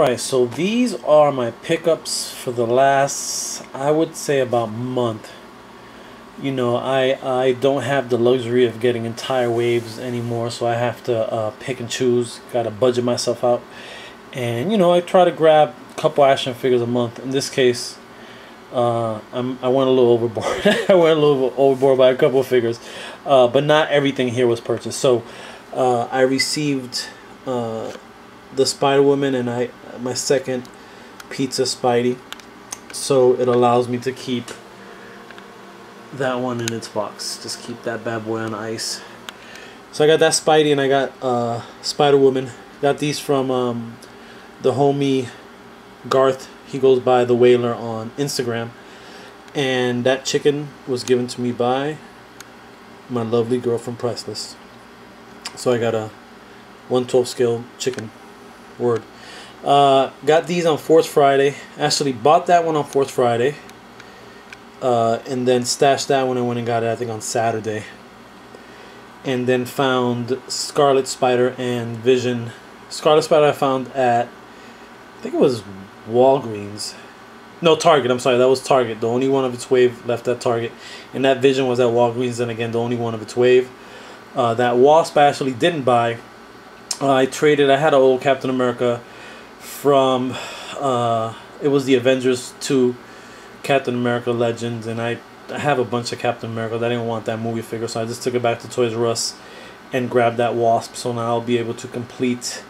Alright, so these are my pickups for the last, I would say, about month. You know, I don't have the luxury of getting entire waves anymore, so I have to pick and choose. Gotta budget myself out. And, you know, I try to grab a couple action figures a month. In this case, I went a little overboard. I went a little overboard by a couple of figures. But not everything here was purchased. So, I received the Spider-Woman and my second pizza Spidey, so it allows me to keep that one in its box. Just keep that bad boy on ice. So I got that Spidey and I got Spider-Woman. Got these from the homie Garth. He goes by the Whaler on Instagram, and that chicken was given to me by my lovely girl from Priceless. So I got a 1/12 scale chicken. Word. Got these on 4th Friday. Actually bought that one on 4th Friday. And then stashed that one and went and got it, I think, on Saturday. And then found Scarlet Spider and Vision. Scarlet Spider I found at, I think it was Walgreens. No, Target. I'm sorry, that was Target. The only one of its wave left at Target. And that Vision was at Walgreens, and again, the only one of its wave. That Wasp I actually didn't buy. I traded. I had an old Captain America from it was the Avengers 2 Captain America Legends, and I have a bunch of Captain America. I didn't want that movie figure, so I just took it back to Toys R Us and grabbed that Wasp. So now I'll be able to complete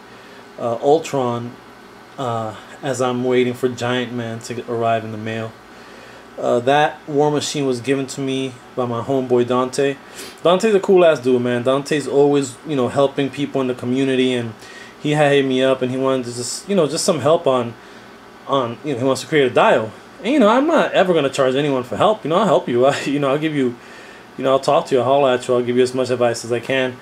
Ultron as I'm waiting for Giant Man to arrive in the mail. That War Machine was given to me by my homeboy Dante. Dante's a cool ass dude, man. Dante's always, you know, helping people in the community, and he had hit me up and he wanted to just, you know, just some help on you know, he wants to create a dial. And, you know, I'm not ever gonna charge anyone for help. You know, I'll help you. You know, I'll give you, you know, I'll talk to you, I'll holler at you, I'll give you as much advice as I can.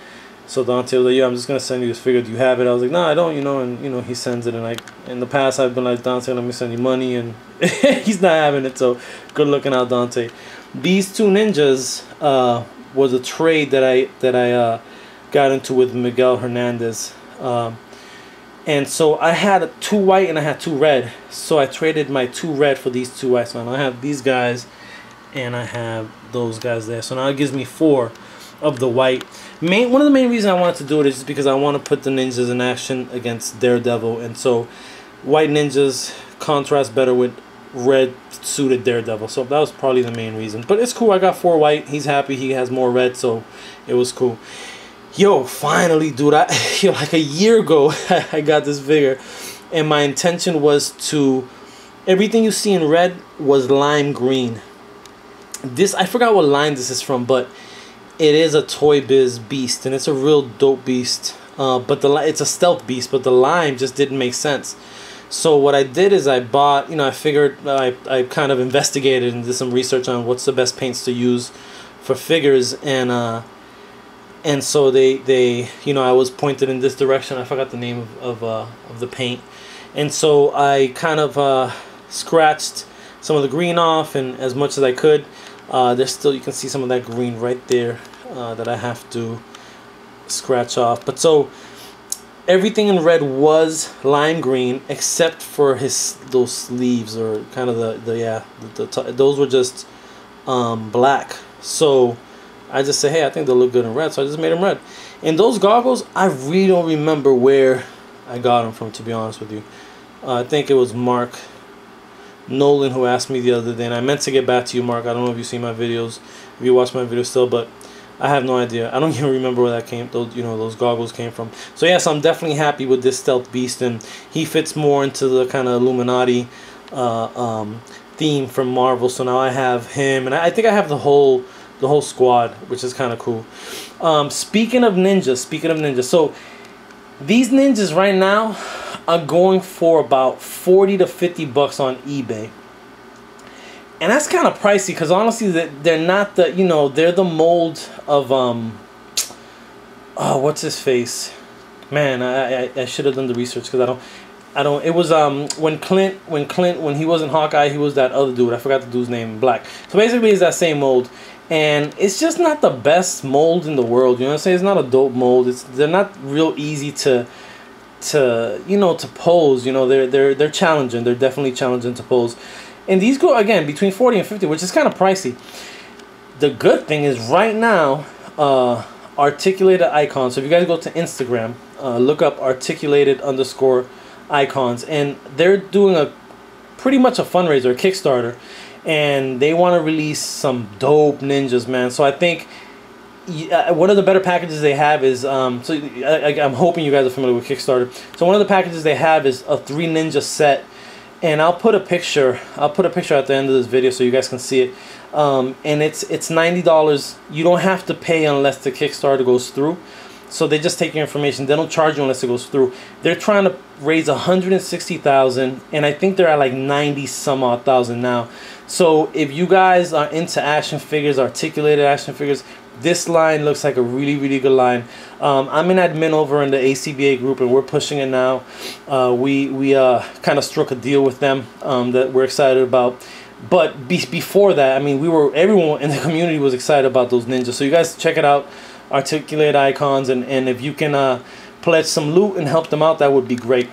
So Dante was like, yeah, I'm just gonna send you this figure. Do you have it? I was like, no, I don't. You know, and you know, he sends it, and I, in the past, I've been like, Dante, let me send you money, and he's not having it. So good looking out, Dante. These two ninjas was a trade that I got into with Miguel Hernandez, and so I had 2 white and I had 2 red. So I traded my 2 red for these 2 white. So now I have these guys, and I have those guys there. So now it gives me 4 of the white. One of the main reasons I wanted to do it is just because I want to put the ninjas in action against Daredevil, and so white ninjas contrast better with red suited Daredevil. So that was probably the main reason. But it's cool. I got 4 white. He's happy. He has more red, so it was cool. Yo, finally, dude. Like a year ago, I got this figure, and my intention was to. Everything you see in red was lime green. This, I forgot what line this is from, but it is a Toy Biz beast, and it's a real dope beast. But it's a stealth beast, but the lime just didn't make sense. So what I did is I bought, you know, I figured, I kind of investigated and did some research on what's the best paints to use for figures, and so they you know, I was pointed in this direction. I forgot the name of the paint, and so I kind of scratched some of the green off, and as much as I could. There's still, you can see some of that green right there that I have to scratch off. But so everything in red was lime green except for those sleeves, or kind of those were just black. So I just said, hey, I think they'll look good in red, so I just made them red. And those goggles, I really don't remember where I got them from, to be honest with you. I think it was Mark Nolan who asked me the other day, and I meant to get back to you, Mark. I don't know if you see my videos, if you watch my videos still, but I have no idea. I don't even remember where that came, those goggles came from. So yes, I'm definitely happy with this stealth beast, and he fits more into the kind of Illuminati theme from Marvel. So now I have him, and I think I have the whole squad, which is kind of cool. Speaking of ninjas, so these ninjas right now are going for about 40 to 50 bucks on eBay, and that's kind of pricey, because honestly they're not the, you know, they're the mold of oh, what's his face, man, I should have done the research, because I don't it was when he wasn't Hawkeye, he was that other dude, I forgot the dude's name, black. So basically it's that same mold, and it's just not the best mold in the world, you know what I'm saying? It's not a dope mold. They're not real easy to to pose. They're challenging. They're definitely challenging to pose. And these go, again, between 40 and 50, which is kind of pricey. The good thing is right now, Articulated Icons. So if you guys go to Instagram, look up articulated_icons, and they're doing pretty much a fundraiser, a Kickstarter, and they want to release some dope ninjas, man. So I think one of the better packages they have is I'm hoping you guys are familiar with Kickstarter. So one of the packages they have is a 3 ninja set, and I'll put a picture at the end of this video so you guys can see it. And it's $90. You don't have to pay unless the Kickstarter goes through. So they just take your information. They don't charge you unless it goes through. They're trying to raise $160,000, and I think they're at like 90 some odd thousand now. So if you guys are into action figures, articulated action figures, this line looks like a really, really good line. I'm an admin over in the ACBA group, and we're pushing it now. We kind of struck a deal with them that we're excited about. But before that, I mean, everyone in the community was excited about those ninjas. So you guys check it out, Articulated Icons, and if you can pledge some loot and help them out, that would be great.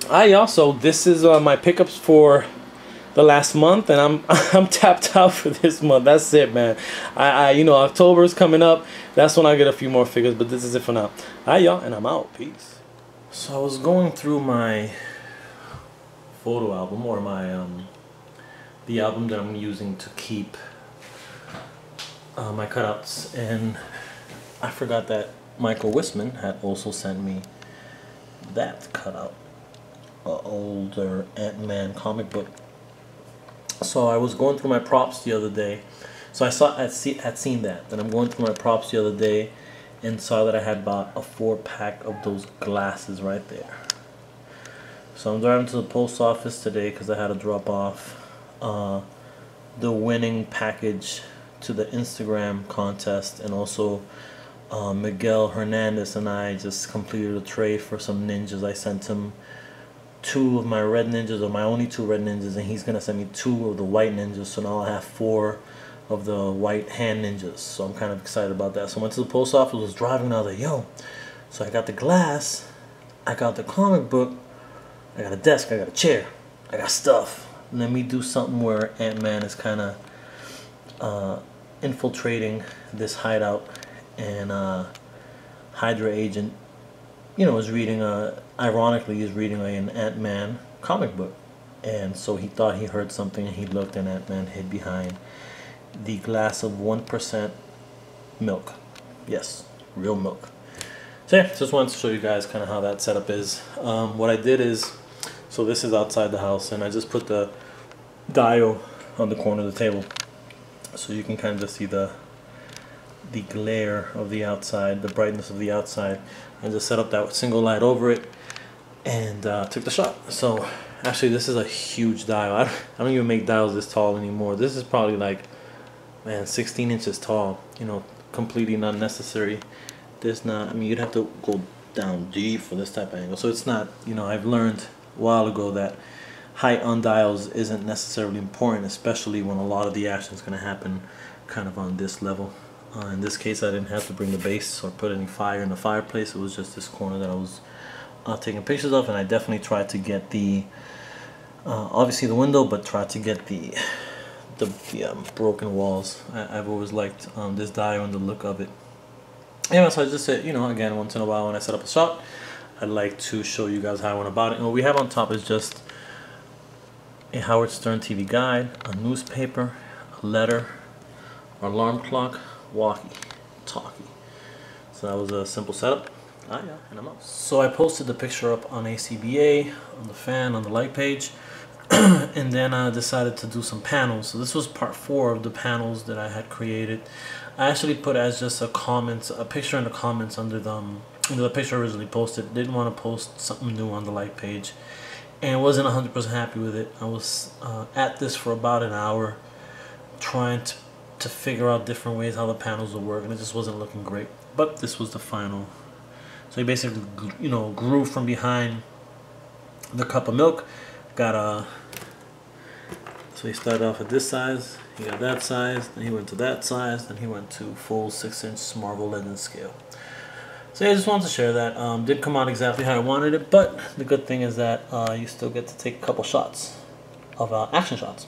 This is my pickups for the last month, and I'm tapped out for this month. That's it, man. October is coming up. That's when I get a few more figures, but this is it for now. Alright, y'all, and I'm out. Peace. So I was going through my photo album, or my the album that I'm using to keep my cutouts, and I forgot that Michael Wisman had also sent me that cutout, older Ant-Man comic book. So I was going through my props the other day. So I had seen that. Then I'm going through my props the other day and saw that I had bought a 4-pack of those glasses right there. So I'm driving to the post office today because I had to drop off the winning package to the Instagram contest, and also Miguel Hernandez and I just completed a trade for some ninjas. I sent him 2 of my red ninjas, or my only 2 red ninjas, and he's gonna send me 2 of the white ninjas, so now I have 4 of the white hand ninjas. So I'm kind of excited about that. So I went to the post office, was driving, and I was like, yo, so I got the glass, I got the comic book, I got a desk, I got a chair, I got stuff. Let me do something where Ant-Man is kind of infiltrating this hideout, and Hydra agent, is reading ironically is reading an Ant-Man comic book, and so he thought he heard something, and he looked, and Ant-Man hid behind the glass of 1% milk. Yes, real milk. So yeah, just wanted to show you guys kind of how that setup is. What I did is, so this is outside the house, and I just put the dial on the corner of the table, so you can kind of just see the glare of the outside, the brightness of the outside. I just set up that single light over it and took the shot. So actually, this is a huge dial. I don't even make dials this tall anymore. This is probably like, man, 16 inches tall. Completely not necessary. You'd have to go down deep for this type of angle. So it's not, I've learned a while ago that height on dials isn't necessarily important, especially when a lot of the action is going to happen kind of on this level. In this case, I didn't have to bring the base or put any fire in the fireplace. It was just this corner that I was taking pictures of, and I definitely tried to get the obviously the window, but tried to get the broken walls. I've always liked this dial and the look of it. Anyway, so I just said, again, once in a while when I set up a shot, I'd like to show you guys how I went about it. And what we have on top is just a Howard Stern TV guide, a newspaper, a letter, our alarm clock, walkie-talkie. So that was a simple setup. Yeah, and I'm out. So I posted the picture up on ACBA, on the fan, on the light page, and then I decided to do some panels. So this was part 4 of the panels that I had created. I actually put as just a picture in the comments under the picture I originally posted. Didn't want to post something new on the light page, and wasn't 100% happy with it. I was at this for about an hour, trying to figure out different ways how the panels would work, and it just wasn't looking great. But this was the final. So he basically, grew from behind the cup of milk. So he started off at this size, he got that size, then he went to that size, then he went to full 6-inch Marvel Legends scale. So So yeah, I just wanted to share that. Did come out exactly how I wanted it, but the good thing is that you still get to take a couple shots of action shots.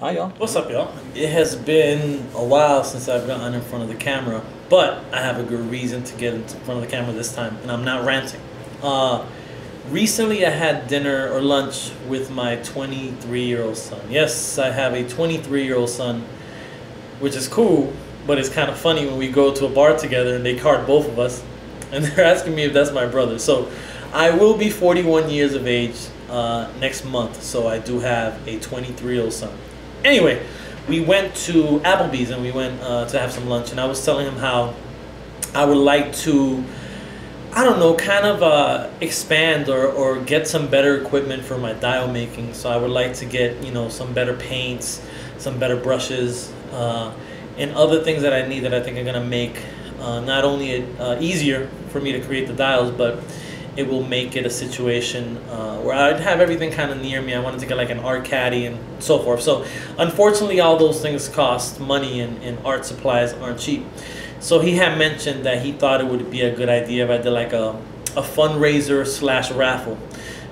Hi y'all. What's up y'all? It has been a while since I've gotten in front of the camera, but I have a good reason to get in front of the camera this time, and I'm not ranting. Recently I had dinner or lunch with my 23-year-old son. Yes, I have a 23-year-old son, which is cool, but it's kind of funny when we go to a bar together and they card both of us, and they're asking me if that's my brother. So I will be 41 years of age next month, so I do have a 23-year-old son. Anyway, we went to Applebee's and we went to have some lunch, and I was telling him how I would like to, I don't know, kind of expand or get some better equipment for my dial making. So I would like to get, you know, some better paints, some better brushes, and other things that I need that I think are going to make not only easier for me to create the dials, but it will make it a situation where I'd have everything kind of near me. I wanted to get like an art caddy and so forth. So unfortunately, all those things cost money, and art supplies aren't cheap. So he had mentioned that he thought it would be a good idea if I did like a fundraiser / raffle.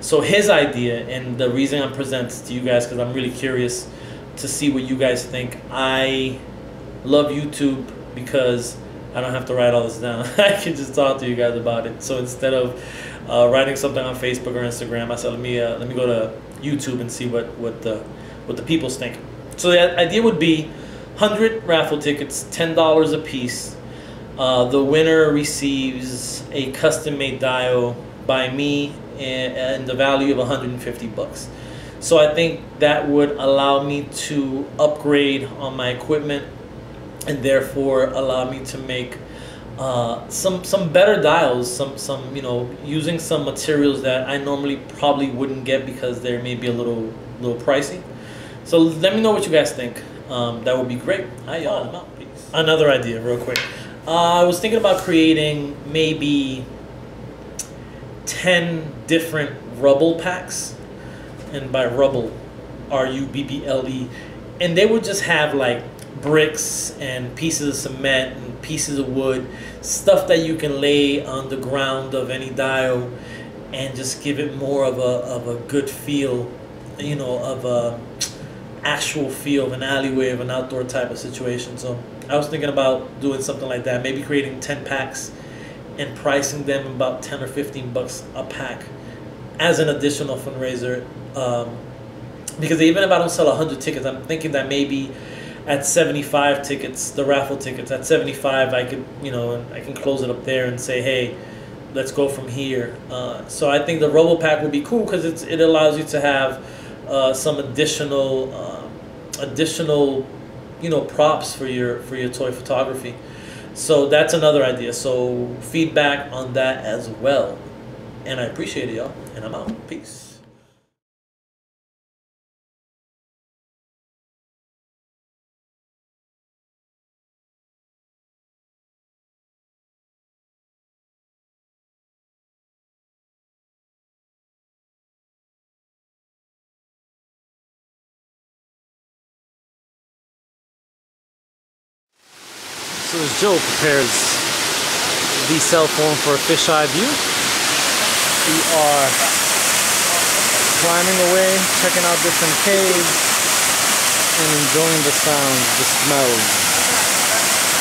So his idea, and the reason I'm presenting to you guys, because I'm really curious to see what you guys think. I love YouTube because I don't have to write all this down. I can just talk to you guys about it. So instead of writing something on Facebook or Instagram, I said let me go to YouTube and see what the people's think. So the idea would be 100 raffle tickets, $10 a piece. The winner receives a custom-made dial by me and the value of 150 bucks. So I think that would allow me to upgrade on my equipment, and therefore allow me to make some better dials, some you know, using some materials that I normally probably wouldn't get because they may be a little pricey. So let me know what you guys think. That would be great. Hi y'all, I'm out. Peace. Another idea real quick. I was thinking about creating maybe 10 different rubble packs, and by rubble, R-U-B-B-L-E, and they would just have like bricks and pieces of cement and pieces of wood, stuff that you can lay on the ground of any dial and just give it more of a good feel, you know, of a actual feel of an alleyway, of an outdoor type of situation. So I was thinking about doing something like that, maybe creating 10 packs and pricing them about 10 or 15 bucks a pack as an additional fundraiser, because even if I don't sell 100 tickets, I'm thinking that maybe at 75 tickets, the raffle tickets, at 75 I could, you know, I can close it up there and say, hey, let's go from here. So I think the Robo Pack would be cool because it allows you to have some additional you know, props for your toy photography. So that's another idea. So feedback on that as well, and I appreciate it, y'all, and I'm out. Peace. So as Joe prepares the cell phone for a fisheye view, we are climbing away, checking out different caves, and enjoying the sounds, the smells,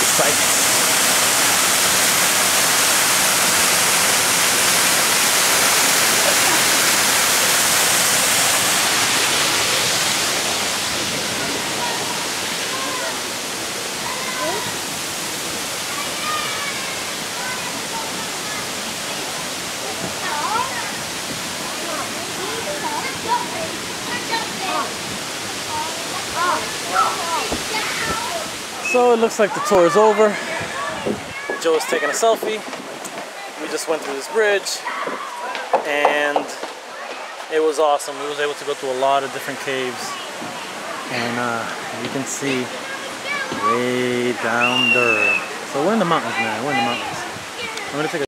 the sights. So it looks like the tour is over. Joe is taking a selfie. We just went through this bridge and it was awesome. We was able to go through a lot of different caves, and you can see way down there. So we're in the mountains, man. We're in the mountains. I'm gonna take a